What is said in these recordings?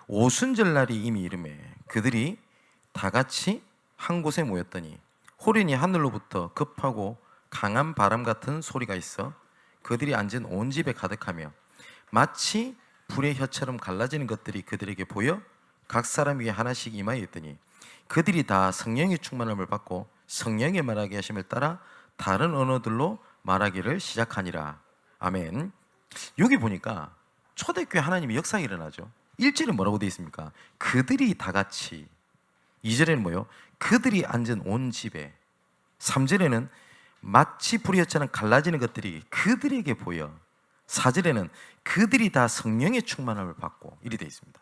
오순절날이 이미 이르매 그들이 다 같이 한 곳에 모였더니 호련히 하늘로부터 급하고 강한 바람 같은 소리가 있어 그들이 앉은 온 집에 가득하며 마치 불의 혀처럼 갈라지는 것들이 그들에게 보여 각 사람 위에 하나씩 임하여 있더니 그들이 다 성령의 충만함을 받고 성령의 말하게 하심을 따라 다른 언어들로 말하기를 시작하니라. 아멘. 여기 보니까 초대교회 하나님의 역사가 일어나죠. 1절에 뭐라고 되어 있습니까? 그들이 다 같이. 2절에는 뭐요? 그들이 앉은 온 집에. 3절에는 마치 불의 혀처럼 갈라지는 것들이 그들에게 보여. 4절에는 그들이 다 성령의 충만함을 받고. 이리 되어 있습니다.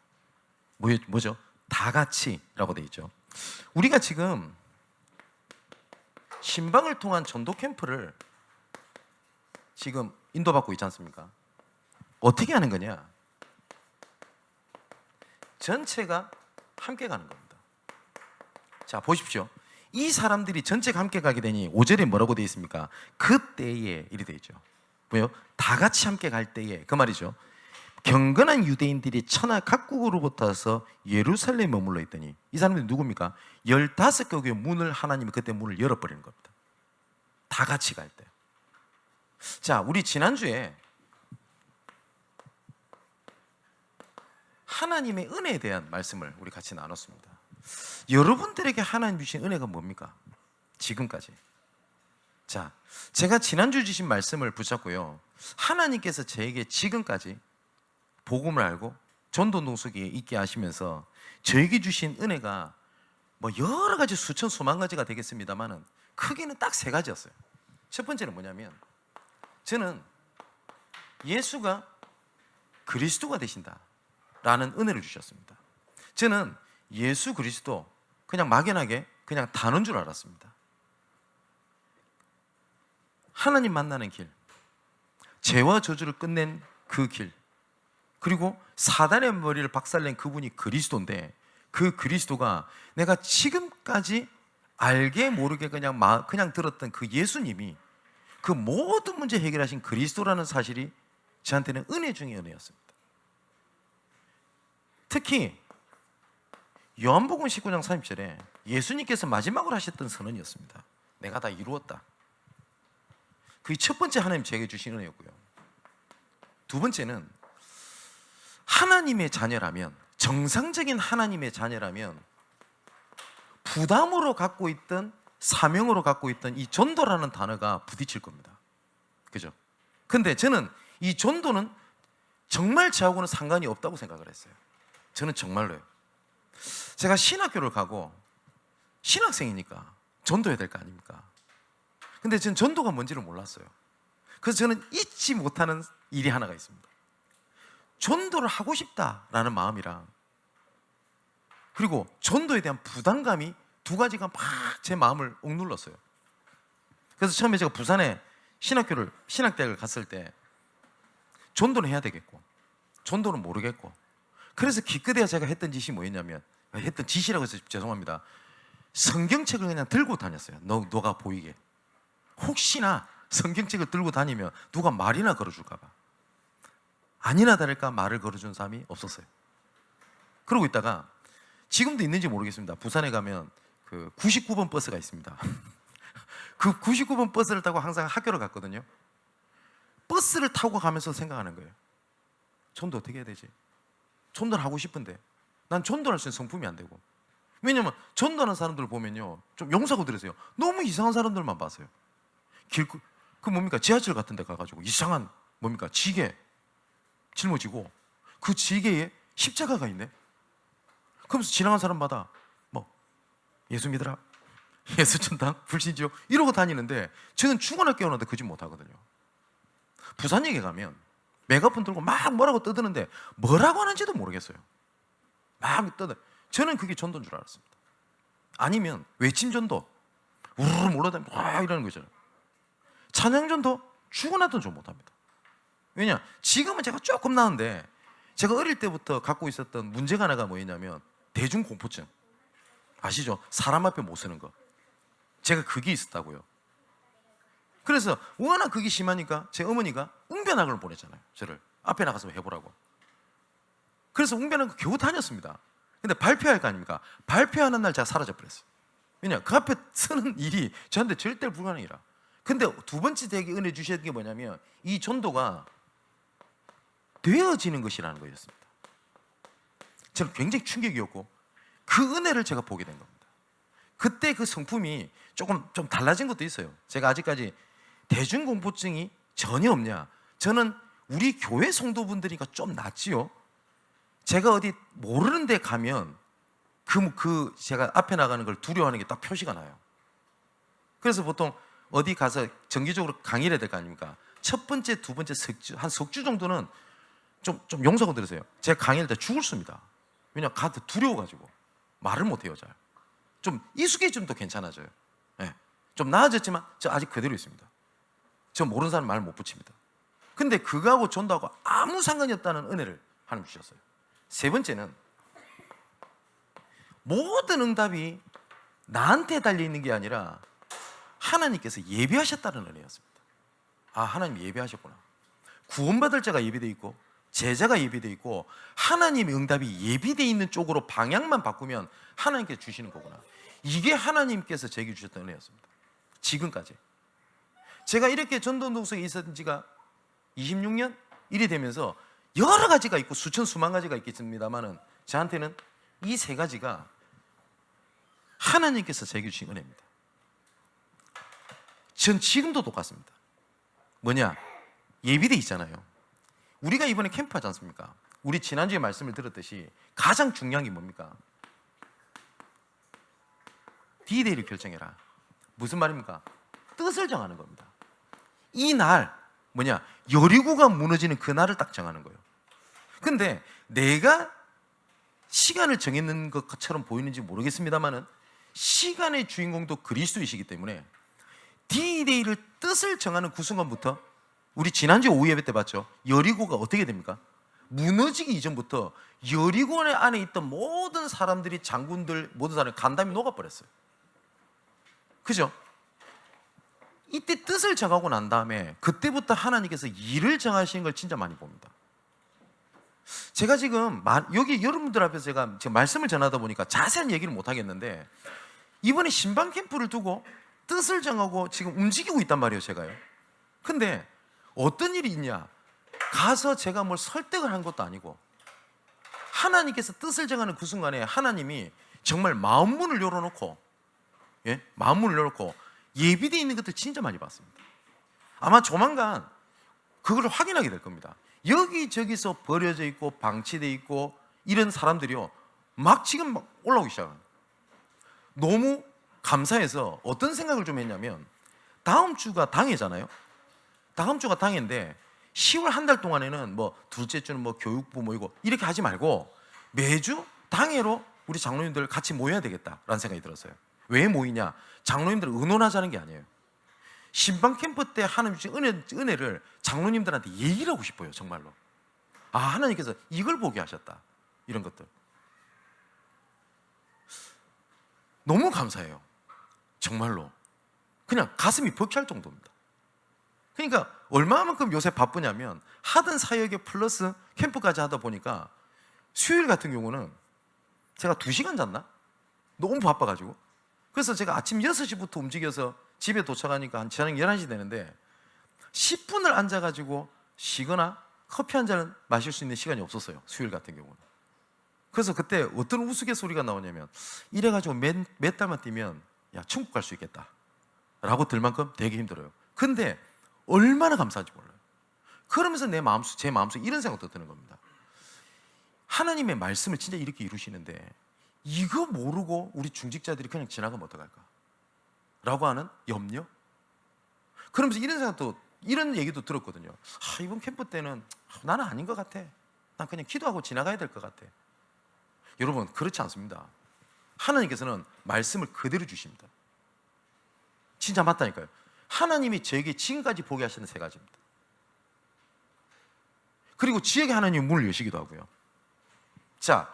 뭐죠? 다 같이라고 되어 있죠. 우리가 지금 신방을 통한 전도 캠프를 지금 인도받고 있지 않습니까? 어떻게 하는 거냐? 전체가 함께 가는 겁니다. 자, 보십시오. 이 사람들이 전체가 함께 가게 되니 5절에 뭐라고 되어 있습니까? 그때에 이리 되어 있죠. 뭐요? 다 같이 함께 갈 때에, 그 말이죠. 경건한 유대인들이 천하 각국으로부터 와서 예루살렘에 머물러 있더니 이 사람들이 누굽니까? 15개국의 문을 하나님이 그때 문을 열어버리는 겁니다. 다 같이 갈 때. 자, 우리 지난주에 하나님의 은혜에 대한 말씀을 우리 같이 나눴습니다. 여러분들에게 하나님 주신 은혜가 뭡니까? 지금까지. 자, 제가 지난주 주신 말씀을 붙잡고요. 하나님께서 저에게 지금까지 복음을 알고 전도운동 속에 있게 하시면서 저에게 주신 은혜가 뭐 여러 가지 수천 수만 가지가 되겠습니다만은 크게는 딱 3가지였어요. 첫 번째는 뭐냐면 저는 예수가 그리스도가 되신다 라는 은혜를 주셨습니다. 저는 예수 그리스도 그냥 막연하게 그냥 단어인 줄 알았습니다. 하나님 만나는 길, 죄와 저주를 끝낸 그 길, 그리고 사단의 머리를 박살낸 그분이 그리스도인데 그 그리스도가 내가 지금까지 알게 모르게 그냥 들었던 그 예수님이 그 모든 문제 해결하신 그리스도라는 사실이 저한테는 은혜 중에 은혜였습니다. 특히 요한복음 19장 30절에 예수님께서 마지막으로 하셨던 선언이었습니다. 내가 다 이루었다. 그게 첫 번째 하나님 제게 주신 은혜였고요. 두 번째는 하나님의 자녀라면, 정상적인 하나님의 자녀라면 부담으로 갖고 있던, 사명으로 갖고 있던 이 전도라는 단어가 부딪힐 겁니다. 그죠? 근데 저는 이 전도는 정말 저하고는 상관이 없다고 생각을 했어요. 저는 정말로요. 제가 신학교를 가고 신학생이니까 전도해야 될 거 아닙니까? 근데 저는 전도가 뭔지를 몰랐어요. 그래서 저는 잊지 못하는 일이 하나가 있습니다. 전도를 하고 싶다라는 마음이랑 그리고 전도에 대한 부담감이 2가지가 막 제 마음을 억눌렀어요. 그래서 처음에 제가 부산에 신학대학을 갔을 때 전도는 해야 되겠고 전도는 모르겠고 그래서 기껏해야 제가 했던 짓이 뭐였냐면 했던 짓이라고 해서 죄송합니다. 성경책을 그냥 들고 다녔어요. 너가 보이게. 혹시나 성경책을 들고 다니면 누가 말이나 걸어줄까 봐. 아니나 다를까 말을 걸어준 사람이 없었어요. 그러고 있다가 지금도 있는지 모르겠습니다. 부산에 가면 그 99번 버스가 있습니다. 그 99번 버스를 타고 항상 학교를 갔거든요. 버스를 타고 가면서 생각하는 거예요. 전도 어떻게 해야 되지? 전도를 하고 싶은데 난 전도할 수 있는 성품이 안 되고. 왜냐면 전도하는 사람들 보면요 좀 용서하고 들으세요. 너무 이상한 사람들만 봤어요. 그 뭡니까? 지하철 같은 데 가가지고 이상한 뭡니까? 지게 짊어지고 그 지게에 십자가가 있네. 그러면서 지나간 사람마다 뭐 예수 믿어라, 예수 천당, 불신지옥 이러고 다니는데 저는 죽어나 깨어나도 그 짓 못하거든요. 부산역에 가면 메가폰 들고 막 뭐라고 떠드는데 뭐라고 하는지도 모르겠어요. 막 떠들. 저는 그게 전도인 줄 알았습니다. 아니면 외침 전도 우르르 몰아다니고 와 이러는 거잖아요. 찬양 전도 죽어나도 좀 못합니다. 왜냐? 지금은 제가 조금 나은데 제가 어릴 때부터 갖고 있었던 문제가 하나가 뭐였냐면 대중공포증 아시죠? 사람 앞에 못 서는 거. 제가 그게 있었다고요. 그래서 워낙 그게 심하니까 제 어머니가 웅변학을 보냈잖아요. 저를 앞에 나가서 해보라고. 그래서 웅변학을 겨우 다녔습니다. 근데 발표할 거 아닙니까? 발표하는 날 제가 사라져 버렸어요. 왜냐, 그 앞에 서는 일이 저한테 절대 불가능이라. 근데 두 번째 되게 은혜 주셨던 게 뭐냐면 이 전도가 되어지는 것이라는 거였습니다. 저는 굉장히 충격이었고 그 은혜를 제가 보게 된 겁니다. 그때 그 성품이 조금 좀 달라진 것도 있어요. 제가 아직까지 대중공포증이 전혀 없냐? 저는 우리 교회 성도분들이니까 좀 낫지요. 제가 어디 모르는 데 가면 제가 앞에 나가는 걸 두려워하는 게 딱 표시가 나요. 그래서 보통 어디 가서 정기적으로 강의를 해야 될 거 아닙니까? 첫 번째, 두 번째 한 석주 정도는 좀 용서가 들으세요. 제가 강의할 때 죽을습니다. 왜냐, 가도 두려워가지고 말을 못해요. 잘. 좀 익숙해지면 또 괜찮아져요. 네. 좀 나아졌지만 저 아직 그대로 있습니다. 저 모르는 사람 말 못 붙입니다. 근데 그거하고 전도하고 아무 상관이 없다는 은혜를 하나님 주셨어요. 세 번째는 모든 응답이 나한테 달려있는 게 아니라 하나님께서 예비하셨다는 은혜였습니다. 아, 하나님 예비하셨구나. 구원받을 자가 예비되어 있고 제자가 예비되어 있고 하나님의 응답이 예비되어 있는 쪽으로 방향만 바꾸면 하나님께서 주시는 거구나. 이게 하나님께서 제게 주셨던 은혜였습니다. 지금까지 제가 이렇게 전도동석에 있었던 지가 26년 일이 되면서 여러 가지가 있고 수만 가지가 있겠습니다만은 저한테는 이 세 가지가 하나님께서 제게 주신 은혜입니다. 전 지금도 똑같습니다. 뭐냐? 예비돼 있잖아요. 우리가 이번에 캠프 하지 않습니까? 우리 지난주에 말씀을 들었듯이 가장 중요한 게 뭡니까? D-Day를 결정해라. 무슨 말입니까? 뜻을 정하는 겁니다. 이 날 뭐냐? 여리고가 무너지는 그 날을 딱 정하는 거예요. 근데 내가 시간을 정했는 것처럼 보이는지 모르겠습니다만은 시간의 주인공도 그리스도이시기 때문에 D-Day를 뜻을 정하는 그 순간부터 우리 지난주 오후 예배 때 봤죠? 여리고가 어떻게 됩니까? 무너지기 이전부터 여리고 안에 있던 모든 사람들이 장군들 모든 사람이 간담이 녹아버렸어요. 그죠? 이때 뜻을 정하고 난 다음에 그때부터 하나님께서 일을 정하시는 걸 진짜 많이 봅니다. 제가 지금 여기 여러분들 앞에서 제가 지금 말씀을 전하다 보니까 자세한 얘기를 못 하겠는데 이번에 신방 캠프를 두고 뜻을 정하고 지금 움직이고 있단 말이에요, 제가요. 근데 어떤 일이 있냐? 가서 제가 뭘 설득을 한 것도 아니고 하나님께서 뜻을 정하는 그 순간에 하나님이 정말 마음문을 열어놓고 마음문을 열어놓고 예비되어 있는 것들 진짜 많이 봤습니다. 아마 조만간 그걸 확인하게 될 겁니다. 여기저기서 버려져 있고 방치되어 있고 이런 사람들이요 막 지금 막 올라오기 시작합니다. 너무 감사해서 어떤 생각을 좀 했냐면 다음 주가 당회잖아요. 다음 주가 당회인데 10월 한 달 동안에는 뭐 둘째 주는 뭐 교육부 모이고 이렇게 하지 말고 매주 당회로 우리 장로님들 같이 모여야 되겠다라는 생각이 들었어요. 왜 모이냐? 장로님들 의논하자는 게 아니에요. 신방 캠프 때 하나님 주신 은혜를 장로님들한테 얘기를 하고 싶어요. 정말로. 아, 하나님께서 이걸 보게 하셨다. 이런 것들 너무 감사해요. 정말로 그냥 가슴이 벅찰 정도입니다. 그러니까 얼마만큼 요새 바쁘냐면 하던 사역에 플러스 캠프까지 하다 보니까 수요일 같은 경우는 제가 2시간 잤나? 너무 바빠가지고 그래서 제가 아침 6시부터 움직여서 집에 도착하니까 한 저녁 11시 되는데 10분을 앉아가지고 쉬거나 커피 한 잔 마실 수 있는 시간이 없었어요. 수요일 같은 경우는. 그래서 그때 어떤 우스갯소리가 나오냐면 이래가지고 몇 달만 뛰면 야 천국 갈 수 있겠다 라고 들 만큼 되게 힘들어요. 근데 얼마나 감사한지 몰라요. 그러면서 제 마음속에 이런 생각도 드는 겁니다. 하나님의 말씀을 진짜 이렇게 이루시는데 이거 모르고 우리 중직자들이 그냥 지나가면 어떡할까? 라고 하는 염려? 그러면서 이런 얘기도 들었거든요. 이번 캠프 때는 나는 아닌 것 같아. 난 그냥 기도하고 지나가야 될 것 같아. 여러분, 그렇지 않습니다. 하나님께서는 말씀을 그대로 주십니다. 진짜 맞다니까요. 하나님이 저에게 지금까지 보게 하시는 3가지입니다. 그리고 지에게 하나님이 문을 여시기도 하고요. 자,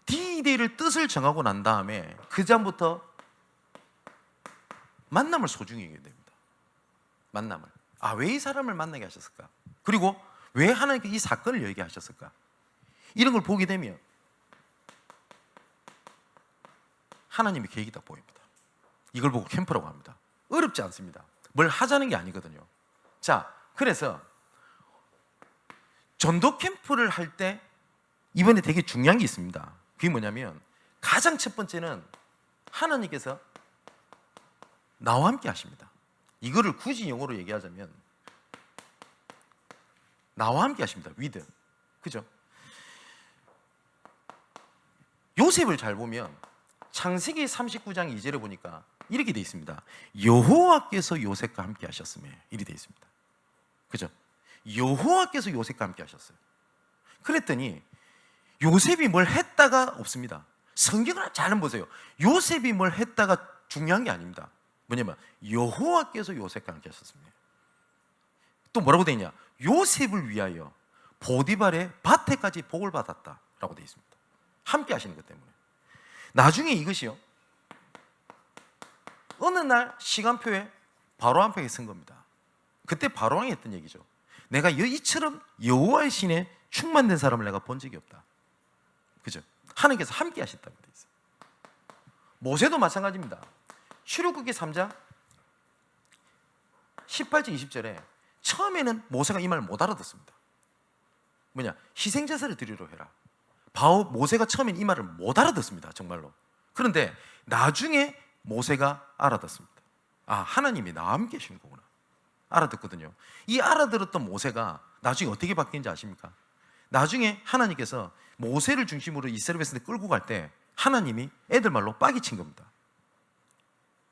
D-Day를 뜻을 정하고 난 다음에 그 전부터 만남을 소중히 하게 됩니다. 만남을. 왜 이 사람을 만나게 하셨을까? 그리고 왜 하나님께 이 사건을 열게 하셨을까? 이런 걸 보게 되면 하나님의 계획이 딱 보입니다. 이걸 보고 캠프라고 합니다. 어렵지 않습니다. 뭘 하자는 게 아니거든요. 자, 그래서 전도 캠프를 할 때 이번에 되게 중요한 게 있습니다. 그게 뭐냐면 가장 첫 번째는 하나님께서 나와 함께 하십니다. 이거를 굳이 영어로 얘기하자면 나와 함께 하십니다. with. 그죠? 요셉을 잘 보면 창세기 39장 2절에 보니까 이렇게 돼 있습니다. 여호와께서 요셉과 함께 하셨으며 이렇게 돼 있습니다. 그죠? 여호와께서 요셉과 함께 하셨어요. 그랬더니 요셉이 뭘 했다가 없습니다. 성경을 잘 보세요. 요셉이 뭘 했다가 중요한 게 아닙니다. 뭐냐면 여호와께서 요셉과 함께 하셨습니다. 또 뭐라고 되어 있냐? 요셉을 위하여 보디발의 밭에까지 복을 받았다라고 되어 있습니다. 함께 하시는 것 때문에. 나중에 이것이요, 어느 날 시간표에 바로왕에게 쓴 겁니다. 그때 바로왕이 했던 얘기죠. 내가 이처럼 여호와의 신에 충만된 사람을 내가 본 적이 없다. 그죠? 하나님께서 함께 하셨다고 되어 있어요. 모세도 마찬가지입니다. 출애굽기 3장 18절 20절에 처음에는 모세가 이 말을 못 알아듣습니다. 뭐냐? 희생제사를 드리러 해라. 모세가 처음엔 이 말을 못 알아듣습니다. 정말로. 그런데 나중에 모세가 알아듣습니다. 하나님이 나와 함께 계시는 거구나. 알아듣거든요. 이 알아들었던 모세가 나중에 어떻게 바뀌는지 아십니까? 나중에 하나님께서 모세를 중심으로 이스라엘 백성들 끌고 갈 때 하나님이 애들 말로 빠기 친 겁니다.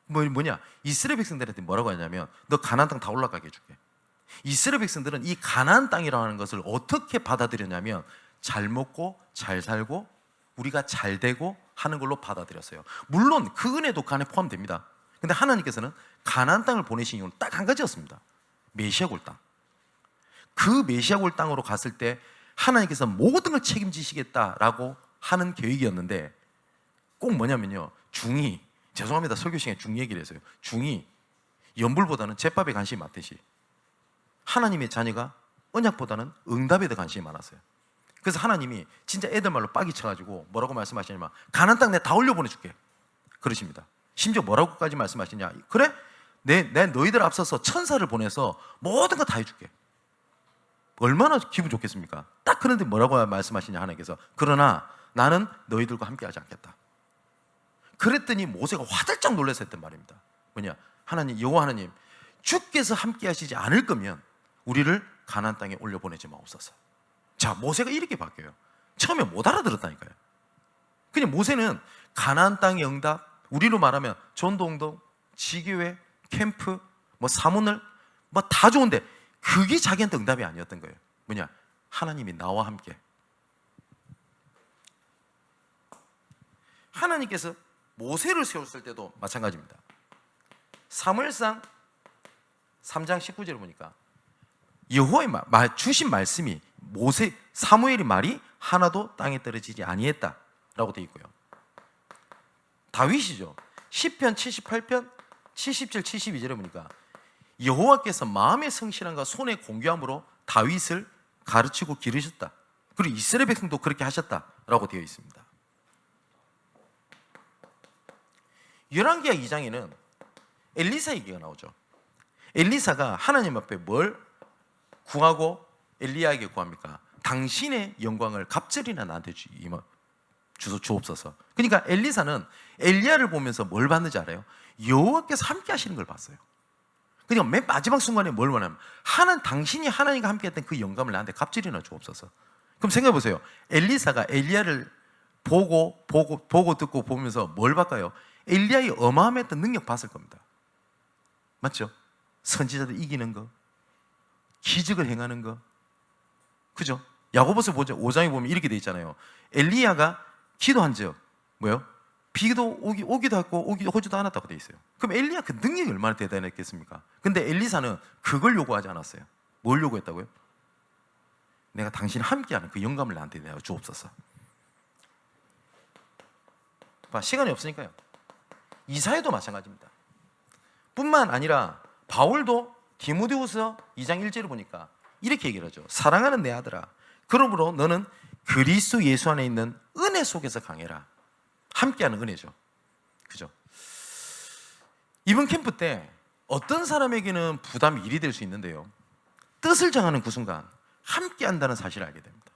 뭐냐? 이스라엘 백성들한테 뭐라고 하냐면 너 가나안 땅 다 올라가게 해줄게. 이스라엘 백성들은 이 가나안 땅이라는 것을 어떻게 받아들였냐면 잘 먹고 잘 살고 우리가 잘 되고 하는 걸로 받아들였어요. 물론 그 은혜도 그 안에 포함됩니다. 근데 하나님께서는 가나안 땅을 보내신 이유는 딱 한 가지였습니다. 메시아 골 땅. 그 메시아 골 땅으로 갔을 때 하나님께서 모든 걸 책임지시겠다라고 하는 계획이었는데 꼭 뭐냐면요, 죄송합니다, 설교 시간에 중 얘기를 해서요, 중이 연불보다는 제밥에 관심이 많듯이 하나님의 자녀가 언약보다는 응답에 더 관심이 많았어요. 그래서 하나님이 진짜 애들 말로 빠기 쳐가지고 뭐라고 말씀하시냐면 가나안 땅 내가 다 올려보내줄게 그러십니다. 심지어 뭐라고까지 말씀하시냐? 그래? 내 너희들 앞서서 천사를 보내서 모든 거 다 해줄게. 얼마나 기분 좋겠습니까? 딱 그런데 뭐라고 말씀하시냐 하나님께서, 그러나 나는 너희들과 함께 하지 않겠다. 그랬더니 모세가 화들짝 놀라서 했단 말입니다. 뭐냐? 하나님, 여호와 하나님, 주께서 함께 하시지 않을 거면 우리를 가나안 땅에 올려보내지 마옵소서. 자, 모세가 이렇게 바뀌어요. 처음에 못 알아들었다니까요. 그냥 모세는 가나안 땅의 응답, 우리로 말하면 전도운동, 지교회, 캠프, 사문을 다 좋은데 그게 자기한테 응답이 아니었던 거예요. 뭐냐? 하나님이 나와 함께. 하나님께서 모세를 세웠을 때도 마찬가지입니다. 사무엘상 3장 19절을 보니까 여호와의 주신 말씀이 사무엘의 말이 하나도 땅에 떨어지지 아니했다라고 되어 있고요. 다윗이죠. 시편 78편 70절 72절에 보니까 여호와께서 마음의 성실함과 손의 공교함으로 다윗을 가르치고 기르셨다. 그리고 이스라엘 백성도 그렇게 하셨다라고 되어 있습니다. 열왕기하 2장에는 엘리사 얘기가 나오죠. 엘리사가 하나님 앞에 뭘 구하고 엘리야에게 구합니까? 당신의 영광을 갑절이나 나한테 주옵소서. 그러니까 엘리사는 엘리야를 보면서 뭘 봤는지 알아요? 여호와께서 함께 하시는 걸 봤어요. 그러니까 맨 마지막 순간에 뭘 원하면 당신이 하나님과 함께 했던 그 영감을 나한테 갑절이나 주옵소서. 그럼 생각해 보세요. 엘리사가 엘리야를 보고 듣고 보면서 뭘 봤까요? 엘리야의 어마어마했던 능력 봤을 겁니다. 맞죠? 선지자들 이기는 거, 기적을 행하는 거, 그죠? 야고보서 5장에 보면 이렇게 돼 있잖아요. 엘리야가 기도한 적 뭐요? 비도 오기도 했고 오지도 않았다고 돼 있어요. 그럼 엘리야 그 능력이 얼마나 대단했겠습니까? 근데 엘리사는 그걸 요구하지 않았어요. 뭘 요구했다고요? 내가 당신 함께하는 그 영감을 나한테 내가 주옵소서. 시간이 없으니까요. 이사야도 마찬가지입니다. 뿐만 아니라 바울도 디모데후서 2장 1절을 보니까 이렇게 얘기를 하죠. 사랑하는 내 아들아, 그러므로 너는 그리스도 예수 안에 있는 은혜 속에서 강해라. 함께하는 은혜죠. 그죠? 이번 캠프 때 어떤 사람에게는 부담이 일이 될 수 있는데요, 뜻을 정하는 그 순간 함께한다는 사실을 알게 됩니다.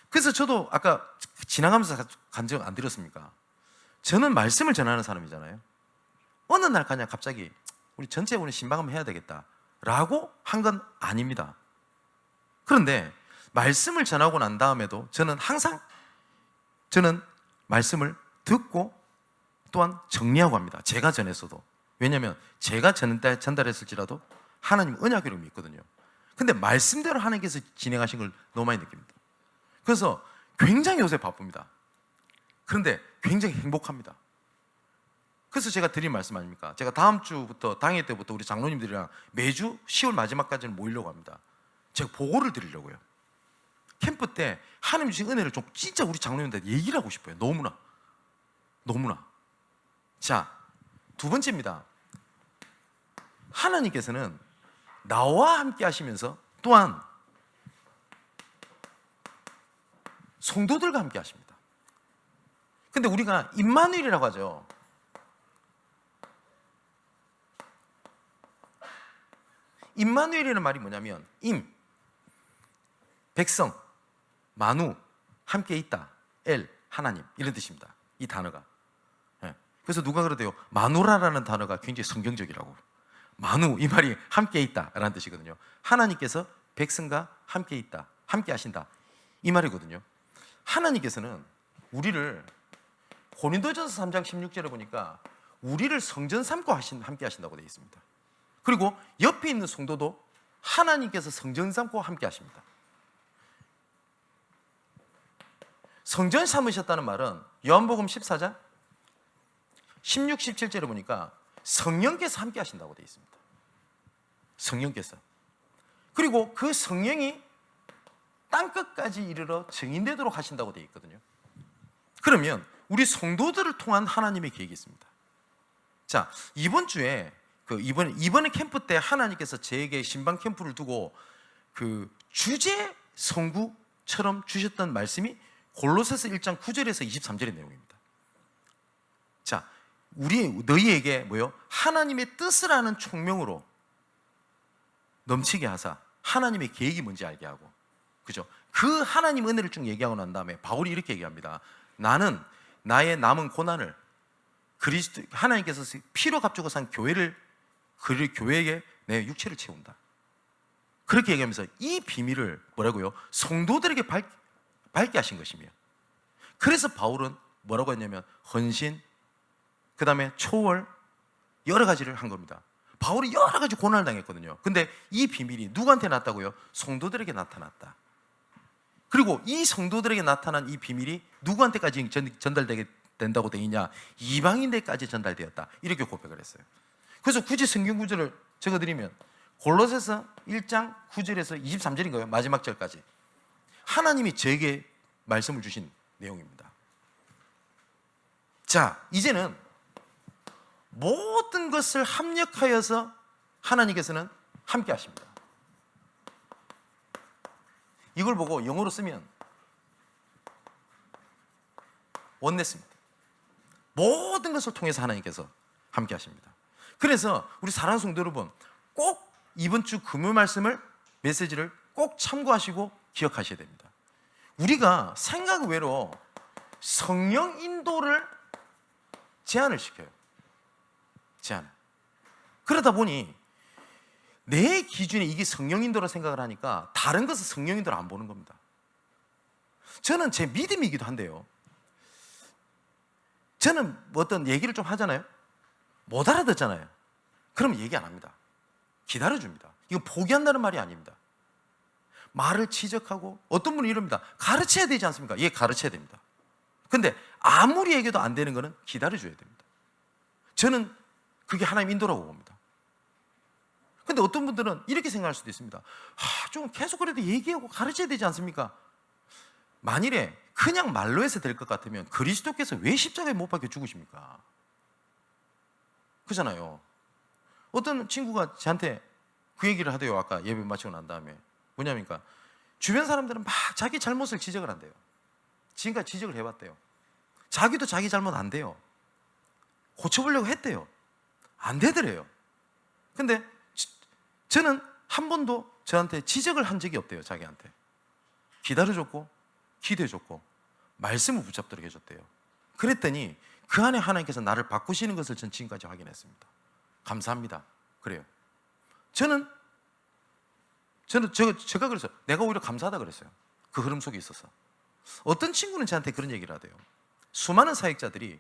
그래서 저도 아까 지나가면서 간증 안 드렸습니까? 저는 말씀을 전하는 사람이잖아요. 어느 날 그냥 갑자기 우리 전체 오늘 신방음 해야 되겠다 라고 한 건 아닙니다. 그런데 말씀을 전하고 난 다음에도 저는 항상 말씀을 듣고 또한 정리하고 합니다. 제가 전했어도. 왜냐하면 제가 전달했을지라도 하나님 언약으로 믿거든요. 근데 말씀대로 하나님께서 진행하신 걸 너무 많이 느낍니다. 그래서 굉장히 요새 바쁩니다. 그런데 굉장히 행복합니다. 그래서 제가 드린 말씀 아닙니까? 제가 다음 주부터, 당일 때부터 우리 장로님들이랑 매주 10월 마지막까지는 모이려고 합니다. 제가 보고를 드리려고요. 캠프 때 하나님 주신 은혜를 좀 진짜 우리 장로님들한테 얘기를 하고 싶어요. 너무나. 자, 두 번째입니다. 하나님께서는 나와 함께 하시면서 또한 성도들과 함께 하십니다. 근데 우리가 임마누엘이라고 하죠. 임마누엘이라는 말이 뭐냐면 백성, 만우, 함께 있다, 엘, 하나님, 이런 뜻입니다. 이 단어가. 그래서 누가 그러대요, 마누라라는 단어가 굉장히 성경적이라고. 만우, 이 말이 함께 있다라는 뜻이거든요. 하나님께서 백성과 함께 있다, 함께 하신다, 이 말이거든요. 하나님께서는 우리를 고린도전서 3장 16절에 보니까 우리를 성전 삼고 함께 하신다고 되어 있습니다. 그리고 옆에 있는 성도도 하나님께서 성전 삼고 함께 하십니다. 성전 삼으셨다는 말은 요한복음 14장 16, 17절에 보니까 성령께서 함께 하신다고 되어 있습니다. 성령께서. 그리고 그 성령이 땅끝까지 이르러 증인되도록 하신다고 되어 있거든요. 그러면 우리 성도들을 통한 하나님의 계획이 있습니다. 자, 이번 주에 이번에 캠프 때 하나님께서 제게 신방 캠프를 두고 그 주제 성구처럼 주셨던 말씀이 골로새서 1장 9절에서 23절의 내용입니다. 자, 너희에게 하나님의 뜻을 아는 총명으로 넘치게 하사 하나님의 계획이 뭔지 알게 하고, 그죠? 그 하나님 은혜를 쭉 얘기하고 난 다음에 바울이 이렇게 얘기합니다. 나는 나의 남은 고난을 그리스도 하나님께서 피로 값주고 산 교회에 내 육체를 채운다. 그렇게 얘기하면서 이 비밀을 뭐라고요? 성도들에게 밝게 하신 것이며, 그래서 바울은 뭐라고 했냐면 헌신, 그 다음에 초월, 여러 가지를 한 겁니다. 바울이 여러 가지 고난을 당했거든요. 근데 이 비밀이 누구한테 났다고요? 성도들에게 나타났다. 그리고 이 성도들에게 나타난 이 비밀이 누구한테까지 전달되게 된다고 되어 있냐? 이방인들까지 전달되었다. 이렇게 고백을 했어요. 그래서 굳이 성경 구절을 적어드리면 골로새서 1장 9절에서 23절인가요? 마지막 절까지 하나님이 저에게 말씀을 주신 내용입니다. 자, 이제는 모든 것을 합력하여서 하나님께서는 함께 하십니다. 이걸 보고 영어로 쓰면 원네스입니다. 모든 것을 통해서 하나님께서 함께 하십니다. 그래서 우리 사랑하는 성도 여러분, 꼭 이번 주 금요 메시지를 꼭 참고하시고 기억하셔야 됩니다. 우리가 생각 외로 성령 인도를 제한을 시켜요. 그러다 보니 내 기준에 이게 성령 인도로 생각을 하니까 다른 것은 성령 인도로 안 보는 겁니다. 저는 제 믿음이기도 한데요, 저는 어떤 얘기를 좀 하잖아요, 못 알아듣잖아요. 그러면 얘기 안 합니다. 기다려줍니다. 이거 포기한다는 말이 아닙니다. 말을 지적하고, 어떤 분은 이럽니다. 가르쳐야 되지 않습니까? 예, 가르쳐야 됩니다. 근데 아무리 얘기해도 안 되는 거는 기다려줘야 됩니다. 저는 그게 하나님 인도라고 봅니다. 근데 어떤 분들은 이렇게 생각할 수도 있습니다. 좀 계속 그래도 얘기하고 가르쳐야 되지 않습니까? 만일에 그냥 말로 해서 될 것 같으면 그리스도께서 왜 십자가에 못 박혀 죽으십니까? 그잖아요. 어떤 친구가 저한테 그 얘기를 하대요. 아까 예배 마치고 난 다음에. 뭐냐니까 주변 사람들은 막 자기 잘못을 지적을 한대요. 지금까지 지적을 해봤대요. 자기도 자기 잘못 안 돼요. 고쳐보려고 했대요. 안 되더래요. 근데 저는 한 번도 저한테 지적을 한 적이 없대요. 자기한테 기다려줬고 기대해줬고 말씀을 붙잡도록 해줬대요. 그랬더니 그 안에 하나님께서 나를 바꾸시는 것을 전 지금까지 확인했습니다. 감사합니다. 그래요. 저는 제가 그랬어요. 내가 오히려 감사하다 그랬어요. 그 흐름 속에 있어서. 어떤 친구는 저한테 그런 얘기를 하대요. 수많은 사역자들이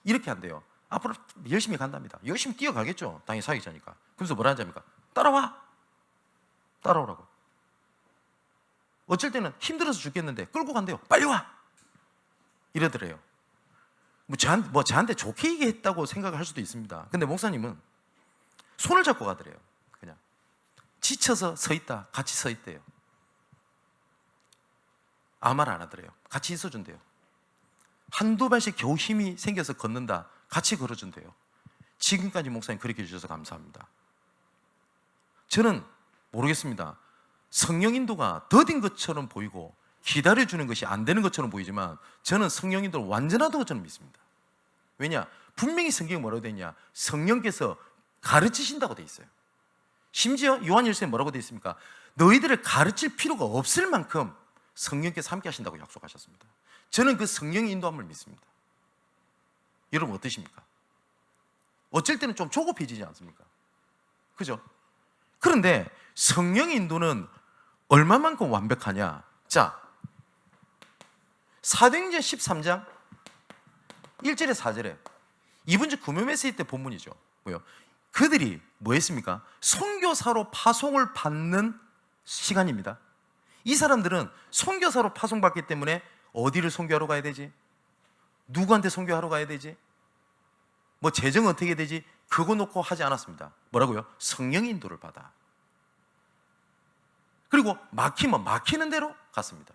이렇게 한대요. 앞으로 열심히 간답니다. 열심히 뛰어가겠죠. 당연히 사역자니까. 그래서 뭐라 하자니까 따라오라고. 어쩔 때는 힘들어서 죽겠는데 끌고 간대요. 빨리 와! 이러더래요. 저한테 좋게 얘기했다고 생각을 할 수도 있습니다. 근데 목사님은 손을 잡고 가더래요. 그냥 지쳐서 서 있다. 같이 서 있대요. 아무 말 안 하더래요. 같이 있어준대요. 한두 발씩 겨우 힘이 생겨서 걷는다. 같이 걸어준대요. 지금까지 목사님 그렇게 해주셔서 감사합니다. 저는 모르겠습니다. 성령 인도가 더딘 것처럼 보이고 기다려주는 것이 안 되는 것처럼 보이지만 저는 성령 인도를 완전하다고 저는 믿습니다. 왜냐? 분명히 성경에 뭐라고 되어 있냐? 성령께서 가르치신다고 되어 있어요. 심지어 요한일서에 뭐라고 되어 있습니까? 너희들을 가르칠 필요가 없을 만큼 성령께서 함께 하신다고 약속하셨습니다. 저는 그 성령의 인도함을 믿습니다. 여러분 어떠십니까? 어쩔 때는 좀 조급해지지 않습니까? 그죠? 그런데 성령의 인도는 얼마만큼 완벽하냐? 자, 사도행전 13장 1절에 4절에 이번 주 금요 메시지 때 본문이죠. 뭐요? 그들이 뭐 했습니까? 선교사로 파송을 받는 시간입니다. 이 사람들은 선교사로 파송받기 때문에 어디를 선교하러 가야 되지? 누구한테 선교하러 가야 되지? 뭐 재정은 어떻게 되지? 그거 놓고 하지 않았습니다. 뭐라고요? 성령의 인도를 받아. 그리고 막히면 막히는 대로 갔습니다.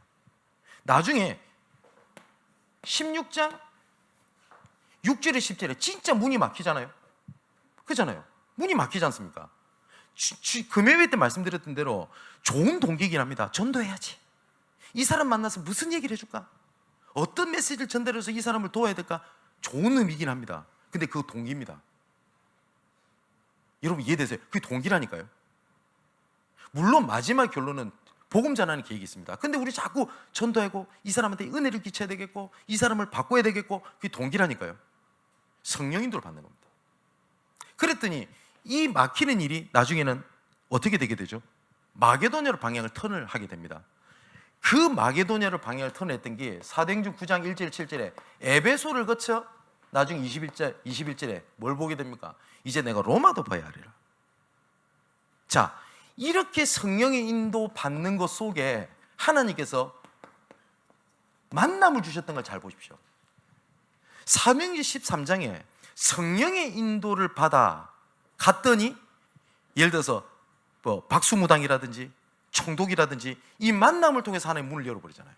나중에 16장 6절에 10절에 진짜 문이 막히잖아요. 그렇잖아요. 문이 막히지 않습니까? 금요일 때 말씀드렸던 대로 좋은 동기이긴 합니다. 전도해야지. 이 사람 만나서 무슨 얘기를 해줄까? 어떤 메시지를 전달해서 이 사람을 도와야 될까? 좋은 의미이긴 합니다. 근데 그거 동기입니다. 여러분 이해되세요? 그게 동기라니까요. 물론 마지막 결론은 복음 전하는 계획이 있습니다. 근데 우리 자꾸 전도하고 이 사람한테 은혜를 끼쳐야 되겠고 이 사람을 바꿔야 되겠고 그게 동기라니까요. 성령 인도를 받는 겁니다. 그랬더니 이 막히는 일이 나중에는 어떻게 되게 되죠? 마게도냐로 방향을 턴을 하게 됩니다. 그 마게도냐로 방향을 턴했던 게 사도행전 9장 1절 7절에 에베소를 거쳐 나중에 21절에 뭘 보게 됩니까? 이제 내가 로마도 봐야 하리라. 자, 이렇게 성령의 인도 받는 것 속에 하나님께서 만남을 주셨던 걸 잘 보십시오. 사도행전 13장에 성령의 인도를 받아 갔더니 예를 들어서 뭐 박수무당이라든지 총독이라든지 이 만남을 통해서 하나님 문을 열어버리잖아요.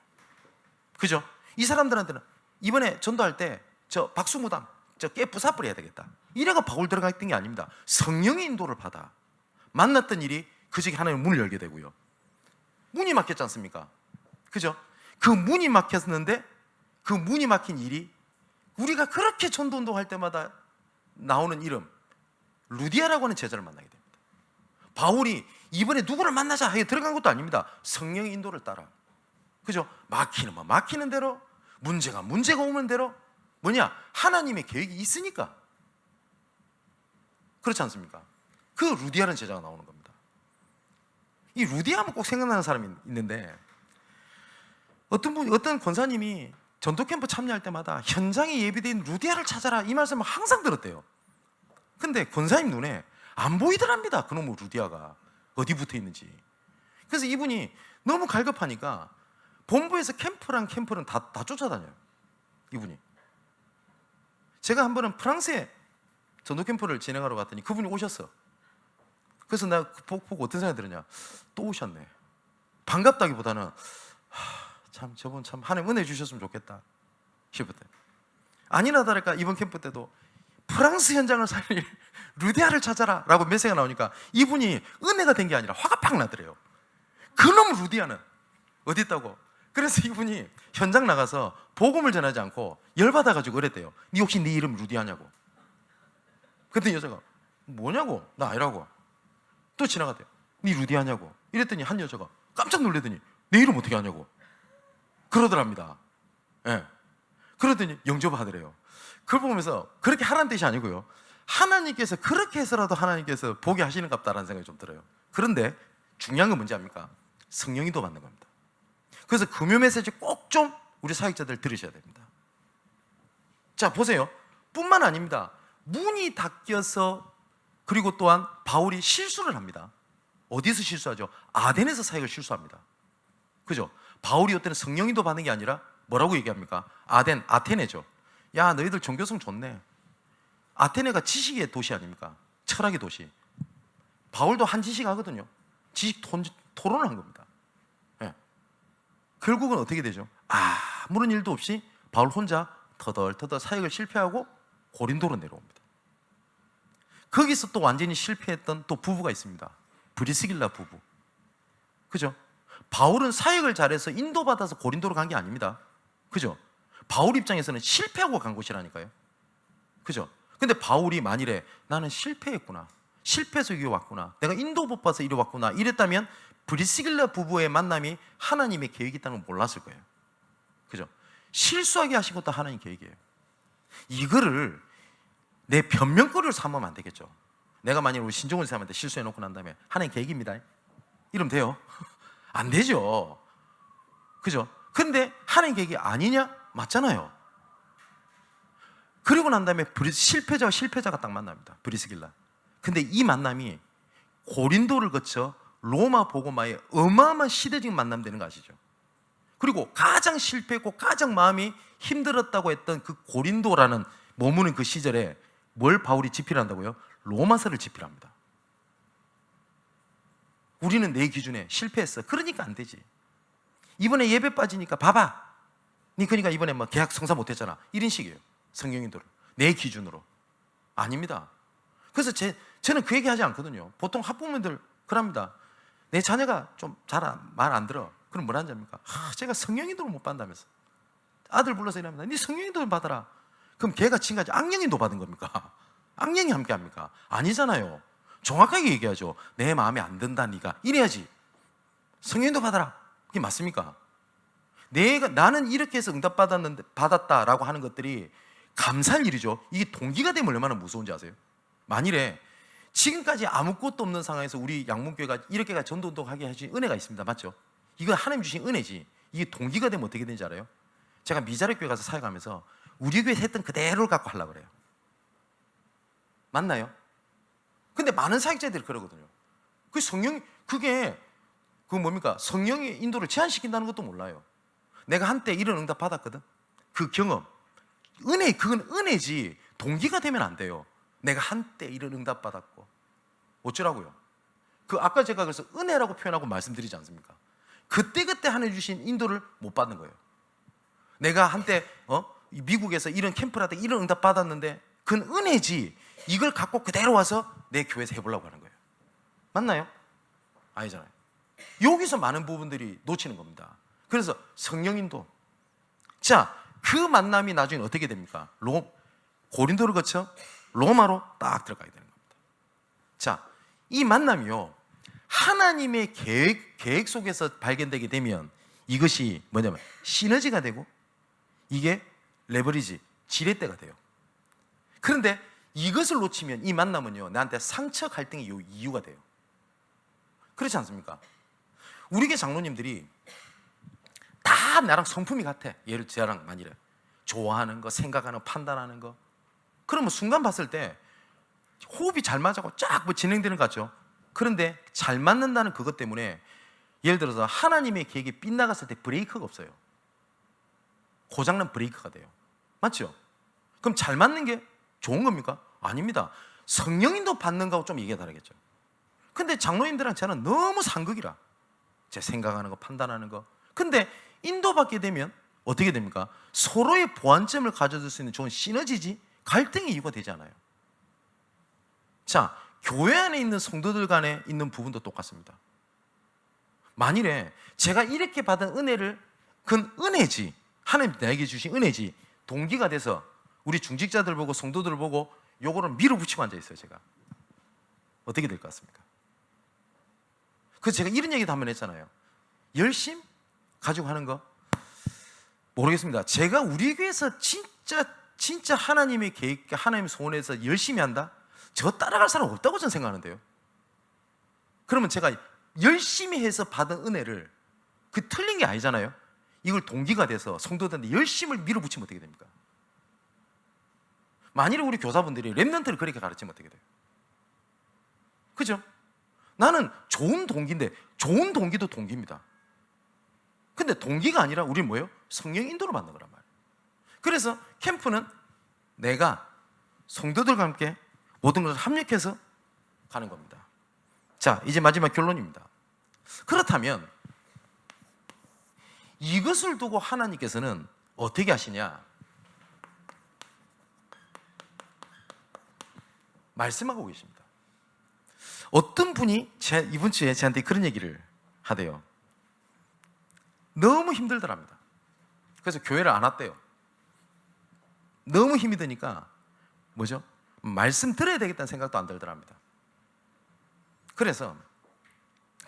그죠? 이 사람들한테는 이번에 전도할 때 저 박수무당 저 깨 부사버려야 되겠다. 이래가 바울 들어가 있던 게 아닙니다. 성령의 인도를 받아 만났던 일이 그 중에 하나님 문을 열게 되고요. 문이 막혔지 않습니까? 그죠? 그 문이 막혔는데 그 문이 막힌 일이 우리가 그렇게 전도운동할 때마다 나오는 이름 루디아라고 하는 제자를 만나게 됩니다. 바울이 이번에 누구를 만나자 하게 들어간 것도 아닙니다. 성령의 인도를 따라. 그죠? 막히는 뭐 막히는 대로 문제가 오는 대로 뭐냐? 하나님의 계획이 있으니까. 그렇지 않습니까? 그 루디아라는 제자가 나오는 겁니다. 이 루디아 하면 꼭 생각나는 사람이 있는데 어떤 권사님이 전도 캠프 참여할 때마다 현장에 예비된 루디아를 찾아라 이 말씀을 항상 들었대요. 근데 권사님 눈에 안 보이더랍니다. 그놈의 루디아가 어디 붙어 있는지. 그래서 이분이 너무 갈급하니까 본부에서 캠프를 다 쫓아다녀요. 이분이. 제가 한 번은 프랑스에 전도 캠프를 진행하러 갔더니 그분이 오셨어. 그래서 나 보고 어떤 생각이 들었냐? 또 오셨네. 반갑다기보다는 참 저분 참 하나님 은혜 주셨으면 좋겠다 싶었대. 아니나 다를까 이번 캠프 때도 프랑스 현장을 살릴 루디아를 찾아라 라고 메시지가 나오니까 이분이 은혜가 된 게 아니라 화가 팍 나더래요. 그놈 루디아는 어디 있다고. 그래서 이분이 현장 나가서 복음을 전하지 않고 열받아가지고 그랬대요. 네 혹시 네 이름 루디아냐고. 그랬더니 여자가 뭐냐고. 나 아니라고. 또 지나갔대요. 네 루디아냐고. 이랬더니 한 여자가 깜짝 놀라더니 내 이름 어떻게 아냐고 그러더랍니다. 예. 그러더니 영접하더래요. 그걸 보면서 그렇게 하라는 뜻이 아니고요, 하나님께서 그렇게 해서라도 하나님께서 보게 하시는 갑다라는 생각이 좀 들어요. 그런데 중요한 건 뭔지 압니까? 성령인도 받는 겁니다. 그래서 금요 메시지 꼭 좀 우리 사역자들 들으셔야 됩니다. 자, 보세요. 뿐만 아닙니다. 문이 닫혀서, 그리고 또한 바울이 실수를 합니다. 어디서 실수하죠? 아덴에서 사역을 실수합니다. 그죠? 바울이 이때는 성령인도 받는 게 아니라 뭐라고 얘기합니까? 아테네죠. 야, 너희들 종교성 좋네. 아테네가 지식의 도시 아닙니까? 철학의 도시. 바울도 한 지식 하거든요. 지식 토론을 한 겁니다. 네. 결국은 어떻게 되죠? 아무런 일도 없이 바울 혼자 터덜터덜 사역을 실패하고 고린도로 내려옵니다. 거기서 또 완전히 실패했던 또 부부가 있습니다. 브리스길라 부부. 그죠? 바울은 사역을 잘해서 인도받아서 고린도로 간 게 아닙니다. 그죠? 바울 입장에서는 실패하고 간 곳이라니까요. 그죠? 근데 바울이 만일에 나는 실패했구나, 실패해서 여기 왔구나, 내가 인도 못 봐서 이리 왔구나 이랬다면 브리스길라 부부의 만남이 하나님의 계획이 있다는 걸 몰랐을 거예요. 그죠? 실수하게 하신 것도 하나님 계획이에요. 이거를 내 변명거리를 삼으면 안 되겠죠. 내가 만일 우리 신종훈 사람한테 실수해놓고 난 다음에 하나님 계획입니다 이러면 돼요? 안 되죠. 그죠? 근데 하나님 계획이 아니냐? 맞잖아요. 그리고 난 다음에 실패자와 실패자가 딱 만납니다. 브리스길라. 근데 이 만남이 고린도를 거쳐 로마 복음화의 어마어마한 시대적인 만남 되는 거 아시죠? 그리고 가장 실패했고 가장 마음이 힘들었다고 했던 그 고린도라는 머무는 그 시절에 뭘 바울이 집필한다고요? 로마서를 집필합니다. 우리는 내 기준에 실패했어. 그러니까 안 되지. 이번에 예배 빠지니까 봐봐. 니 그러니까 이번에 뭐 계약 성사 못했잖아. 이런 식이에요. 성경인도로. 내 기준으로. 아닙니다. 그래서 저는 그 얘기 하지 않거든요. 보통 학부모님들 그럽니다. 내 자녀가 좀 잘 말 안 들어. 그럼 뭐라는 겁니까? 제가 성령인도를 못 받는다면서. 아들 불러서 이랍니다. 니 성령인도를 받아라. 그럼 걔가 지금까지 악령인도 받은 겁니까? 악령이 함께 합니까? 아니잖아요. 정확하게 얘기하죠. 내 마음에 안 든다 니가. 이래야지. 성령인도 받아라. 그게 맞습니까? 나는 이렇게 해서 받았다라고 하는 것들이 감사할 일이죠. 이게 동기가 되면 얼마나 무서운지 아세요? 만일에 지금까지 아무것도 없는 상황에서 우리 양문교회가 이렇게까지 전도운동하게 해주신 은혜가 있습니다. 맞죠? 이건 하나님 주신 은혜지. 이게 동기가 되면 어떻게 되는지 알아요? 제가 미자리 교회 가서 사역하면서 우리 교회 했던 그대로를 갖고 하려고 그래요. 맞나요? 근데 많은 사역자들이 그러거든요. 그게 뭡니까? 성령의 인도를 제한시킨다는 것도 몰라요. 내가 한때 이런 응답 받았거든. 그 경험, 그건 은혜지 동기가 되면 안 돼요. 내가 한때 이런 응답 받았고 어쩌라고요? 아까 제가 그래서 은혜라고 표현하고 말씀드리지 않습니까? 그때 하나님 주신 인도를 못 받는 거예요. 내가 한때 미국에서 이런 캠프를 하다 이런 응답 받았는데 그건 은혜지, 이걸 갖고 그대로 와서 내 교회에서 해보려고 하는 거예요. 맞나요? 아니잖아요. 여기서 많은 부분들이 놓치는 겁니다. 그래서 성령인도. 자, 그 만남이 나중에 어떻게 됩니까? 고린도를 거쳐 로마로 딱 들어가게 되는 겁니다. 자, 이 만남이요, 하나님의 계획 속에서 발견되게 되면 이것이 뭐냐면 시너지가 되고 이게 레버리지, 지렛대가 돼요. 그런데 이것을 놓치면 이 만남은요, 나한테 상처 갈등의 이유가 돼요. 그렇지 않습니까? 우리 교회 장로님들이 다 나랑 성품이 같아. 예를 저랑 만일에 좋아하는 거, 생각하는 거, 판단하는 거. 그러면 순간 봤을 때 호흡이 잘 맞아고 쫙 진행되는 것 같죠? 그런데 잘 맞는다는 그것 때문에 예를 들어서 하나님의 계획이 빗나갔을 때 브레이크가 없어요. 고장난 브레이크가 돼요. 맞죠? 그럼 잘 맞는 게 좋은 겁니까? 아닙니다. 성령인도 받는 거하고 좀 얘기가 다르겠죠. 근데 장로님들은 저는 너무 상극이라, 제 생각하는 거, 판단하는 거. 근데 인도받게 되면 어떻게 됩니까? 서로의 보완점을 가져줄 수 있는 좋은 시너지지, 갈등의 이유가 되지 않아요. 자, 교회 안에 있는 성도들 간에 있는 부분도 똑같습니다. 만일에 제가 이렇게 받은 은혜를, 그건 은혜지, 하나님 나에게 주신 은혜지, 동기가 돼서 우리 중직자들 보고 성도들 보고 요거를 밀어붙이고 앉아있어요. 제가 어떻게 될 것 같습니까? 그래서 제가 이런 얘기도 한번 했잖아요. 열심 가지고 하는 거 모르겠습니다. 제가 우리 교회에서 진짜 하나님의 계획, 하나님의 소원에서 열심히 한다? 저 따라갈 사람 없다고 저는 생각하는데요. 그러면 제가 열심히 해서 받은 은혜를, 그 틀린 게 아니잖아요. 이걸 동기가 돼서 성도들한테 열심을 밀어붙이면 어떻게 됩니까? 만일에 우리 교사분들이 랩런트를 그렇게 가르치면 어떻게 돼요? 그죠? 나는 좋은 동기인데, 좋은 동기도 동기입니다. 근데 동기가 아니라 우리 뭐예요? 성령 인도를 받는 거란 말이에요. 그래서 캠프는 내가 성도들과 함께 모든 것을 합력해서 가는 겁니다. 자, 이제 마지막 결론입니다. 그렇다면 이것을 두고 하나님께서는 어떻게 하시냐? 말씀하고 계십니다. 어떤 분이 이번 주에 저한테 그런 얘기를 하대요. 너무 힘들더랍니다. 그래서 교회를 안 왔대요. 너무 힘이 드니까 뭐죠? 말씀 들어야 되겠다는 생각도 안 들더랍니다. 그래서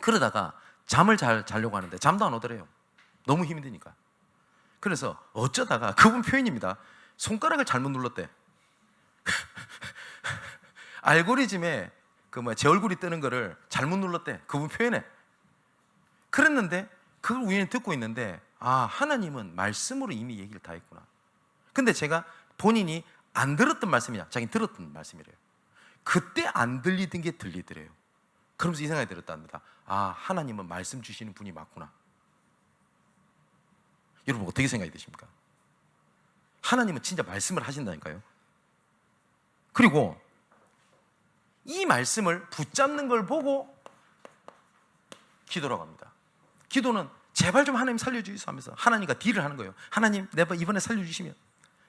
그러다가 잠을 자려고 하는데 잠도 안 오더래요. 너무 힘이 드니까. 그래서 어쩌다가, 그분 표현입니다, 손가락을 잘못 눌렀대. 알고리즘에 제 얼굴이 뜨는 거를 잘못 눌렀대. 그분 표현해. 그랬는데 그걸 우연히 듣고 있는데, 아, 하나님은 말씀으로 이미 얘기를 다 했구나. 근데 제가 본인이 안 들었던 말씀이냐, 자기는 들었던 말씀이래요. 그때 안 들리던 게 들리더래요. 그러면서 이 생각이 들었답니다. 아, 하나님은 말씀 주시는 분이 맞구나. 여러분 어떻게 생각이 되십니까? 하나님은 진짜 말씀을 하신다니까요. 그리고 이 말씀을 붙잡는 걸 보고 기도라고 합니다. 기도는 제발 좀 하나님 살려주시소 하면서 하나님과 딜을 하는 거예요. 하나님, 내가 이번에 살려주시면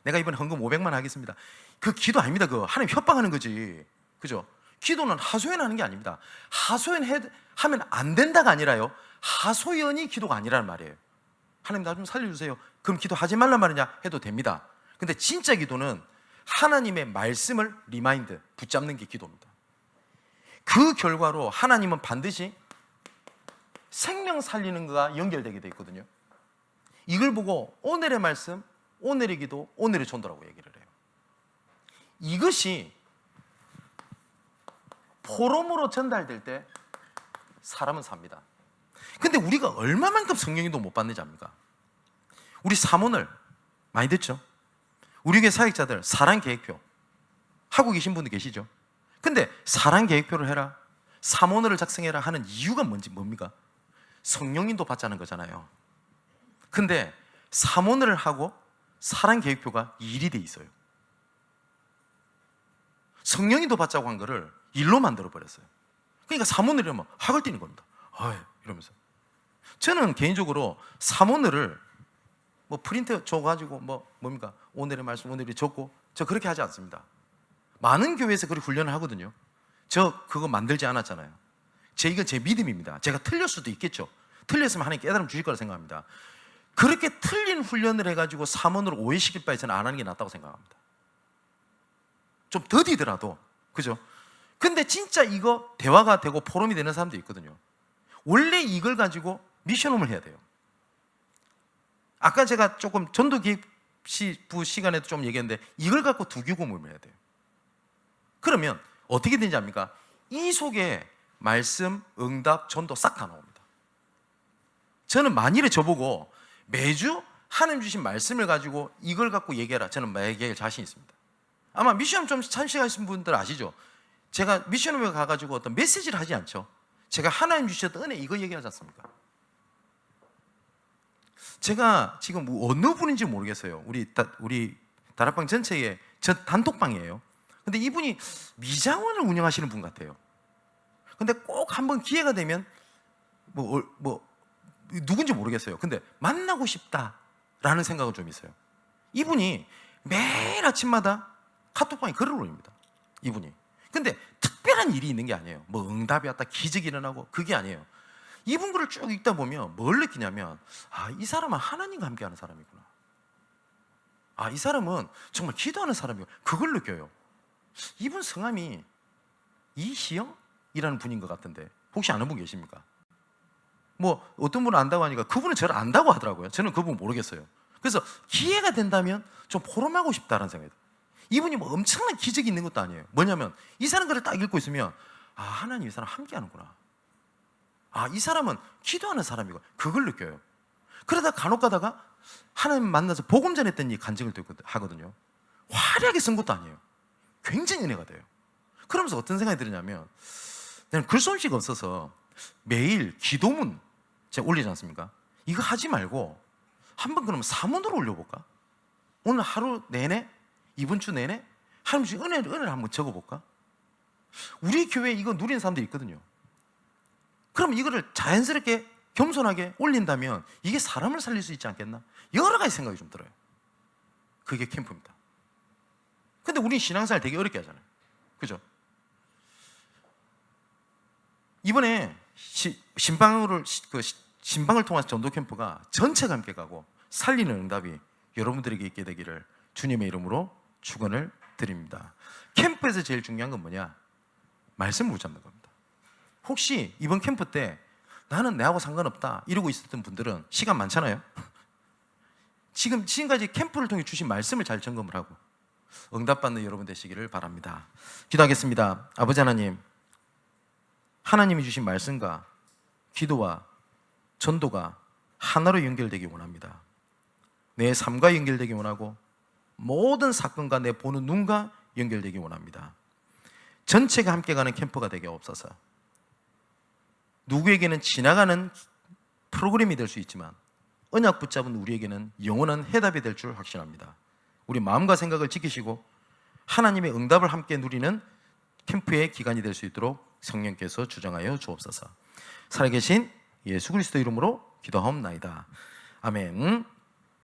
내가 이번에 헌금 500만 하겠습니다. 그 기도 아닙니다. 그 하나님 협박하는 거지. 그죠? 기도는 하소연하는 게 아닙니다. 하소연하면 안 된다가 아니라요, 하소연이 기도가 아니라는 말이에요. 하나님 나 좀 살려주세요. 그럼 기도하지 말란 말이냐 해도 됩니다. 근데 진짜 기도는 하나님의 말씀을 리마인드, 붙잡는 게 기도입니다. 그 결과로 하나님은 반드시 생명 살리는 거가 연결되게 돼 있거든요. 이걸 보고 오늘의 말씀, 오늘의 기도, 오늘의 전도라고 얘기를 해요. 이것이 포럼으로 전달될 때 사람은 삽니다. 근데 우리가 얼마만큼 성령인도 못 받는지 압니까? 우리 사모늘 많이 듣죠? 우리 교회 사역자들 사랑계획표 하고 계신 분들 계시죠? 근데 사랑계획표를 해라, 사모늘을 작성해라 하는 이유가 뭡니까? 성령인도 받자는 거잖아요. 근데 사모늘을 하고 사랑계획표가 일이 돼 있어요. 성령인도 받자고 한 거를 일로 만들어 버렸어요. 그러니까 사모늘이면 학을 띄는 겁니다. 이러면서 저는 개인적으로 사모늘을 프린트 줘가지고 뭡니까? 오늘의 말씀 오늘이 적고, 저 그렇게 하지 않습니다. 많은 교회에서 그렇게 훈련을 하거든요. 저 그거 만들지 않았잖아요. 이건 제 믿음입니다. 제가 틀릴 수도 있겠죠. 틀렸으면 하나님 깨달음 주실 거라 생각합니다. 그렇게 틀린 훈련을 해가지고 사모늘을 오해시킬 바에 저는 안 하는 게 낫다고 생각합니다. 좀 더디더라도, 그죠? 근데 진짜 이거 대화가 되고 포럼이 되는 사람도 있거든요. 원래 이걸 가지고 미션홈을 해야 돼요. 아까 제가 조금 전도기획부 시간에도 좀 얘기했는데, 이걸 갖고 두기고문을 해야 돼요. 그러면 어떻게 되는지 압니까? 이 속에 말씀, 응답, 전도 싹 다 나옵니다. 저는 만일에 저보고 매주 하나님 주신 말씀을 가지고 이걸 갖고 얘기해라, 저는 얘기할 자신 있습니다. 아마 미션홈 좀 참식하신 분들 아시죠? 제가 미션홈에 가가지고 어떤 메시지를 하지 않죠. 제가 하나님 주셨던 은혜 이거 얘기하지 않습니까? 제가 지금 어느 분인지 모르겠어요. 우리 다락방 전체에 저 단톡방이에요. 근데 이분이 미장원을 운영하시는 분 같아요. 근데 꼭 한번 기회가 되면 누군지 모르겠어요. 근데 만나고 싶다라는 생각은 좀 있어요. 이분이 매일 아침마다 카톡방에 글을 올립니다. 이분이. 근데 특별한 일이 있는 게 아니에요. 뭐 응답이 왔다 기적이 일어나고 그게 아니에요. 이분 글을 쭉 읽다 보면 뭘 느끼냐면, 아, 이 사람은 하나님과 함께하는 사람이구나. 아, 이 사람은 정말 기도하는 사람이고, 그걸 느껴요. 이분 성함이 이희영이라는 분인 것 같은데 혹시 아는 분 계십니까? 뭐 어떤 분은 안다고 하니까 그분은 저를 안다고 하더라고요. 저는 그분 모르겠어요. 그래서 기회가 된다면 좀 포럼하고 싶다는 생각이 들어요. 이분이 뭐 엄청난 기적이 있는 것도 아니에요. 뭐냐면 이 사람 글을 딱 읽고 있으면, 아, 하나님 이 사람 함께하는구나. 아, 이 사람은 기도하는 사람이고, 그걸 느껴요. 그러다 간혹 가다가 하나님 만나서 복음 전했더니 간증을 하거든요. 화려하게 쓴 것도 아니에요. 굉장히 은혜가 돼요. 그러면서 어떤 생각이 드냐면, 나는 글솜씨가 없어서 매일 기도문 제가 올리지 않습니까? 이거 하지 말고 한번 그러면 사문으로 올려볼까? 오늘 하루 내내, 이번 주 내내 하나님 은혜를 한번 적어볼까? 우리 교회에 이거 누리는 사람들이 있거든요. 그럼 이거를 자연스럽게 겸손하게 올린다면 이게 사람을 살릴 수 있지 않겠나? 여러 가지 생각이 좀 들어요. 그게 캠프입니다. 근데 우리 신앙생활 되게 어렵게 하잖아요. 그죠? 이번에 신방을 통한 전도 캠프가 전체가 함께 가고 살리는 응답이 여러분들에게 있게 되기를 주님의 이름으로 축원을 드립니다. 캠프에서 제일 중요한 건 뭐냐? 말씀 붙잡는 겁니다. 혹시 이번 캠프 때 나는 내하고 상관없다 이러고 있었던 분들은 시간 많잖아요. 지금까지 캠프를 통해 주신 말씀을 잘 점검을 하고 응답받는 여러분 되시기를 바랍니다. 기도하겠습니다. 아버지 하나님, 하나님이 주신 말씀과 기도와 전도가 하나로 연결되기 원합니다. 내 삶과 연결되기 원하고 모든 사건과 내 보는 눈과 연결되기 원합니다. 전체가 함께 가는 캠프가 되게 없어서 누구에게는 지나가는 프로그램이 될 수 있지만 언약 붙잡은 우리에게는 영원한 해답이 될 줄 확신합니다. 우리 마음과 생각을 지키시고 하나님의 응답을 함께 누리는 캠프의 기간이 될 수 있도록 성령께서 주장하여 주옵소서. 살아계신 예수 그리스도 이름으로 기도하옵나이다. 아멘.